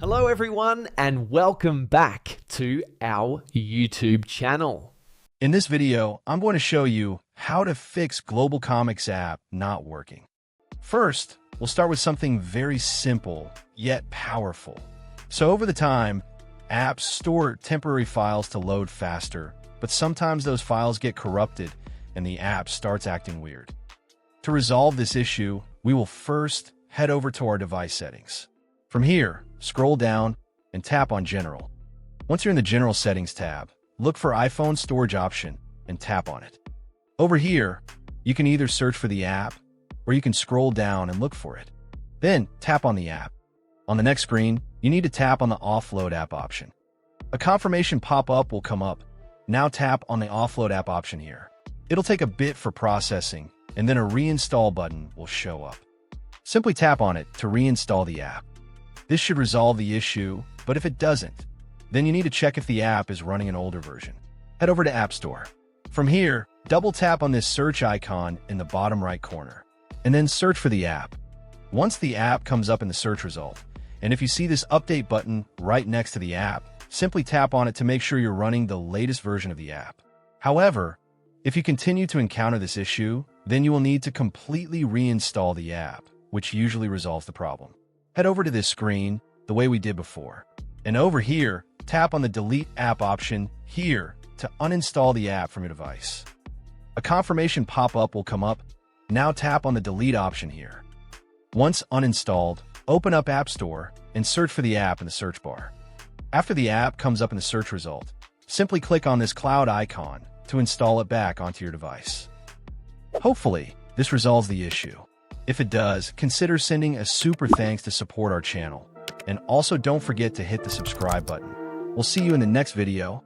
Hello everyone and welcome back to our YouTube channel. In this video, I'm going to show you how to fix GlobalComix app not working. First, we'll start with something very simple yet powerful. So over the time, apps store temporary files to load faster, but sometimes those files get corrupted and the app starts acting weird. To resolve this issue, we will first head over to our device settings. From here, scroll down and tap on General. Once you're in the General Settings tab, look for iPhone Storage option and tap on it. Over here, you can either search for the app or you can scroll down and look for it. Then tap on the app. On the next screen, you need to tap on the Offload app option. A confirmation pop-up will come up. Now tap on the Offload app option here. It'll take a bit for processing, and then a reinstall button will show up. Simply tap on it to reinstall the app. This should resolve the issue, but if it doesn't, then you need to check if the app is running an older version. Head over to App Store. From here, double tap on this search icon in the bottom right corner, and then search for the app. Once the app comes up in the search result, and if you see this update button right next to the app, simply tap on it to make sure you're running the latest version of the app. However, if you continue to encounter this issue, then you will need to completely reinstall the app, which usually resolves the problem. Head over to this screen the way we did before. And over here, tap on the Delete App option here to uninstall the app from your device. A confirmation pop-up will come up. Now tap on the Delete option here. Once uninstalled, open up App Store and search for the app in the search bar. After the app comes up in the search result, simply click on this cloud icon to install it back onto your device. Hopefully, this resolves the issue. If it does, consider sending a super thanks to support our channel. And also don't forget to hit the subscribe button. We'll see you in the next video.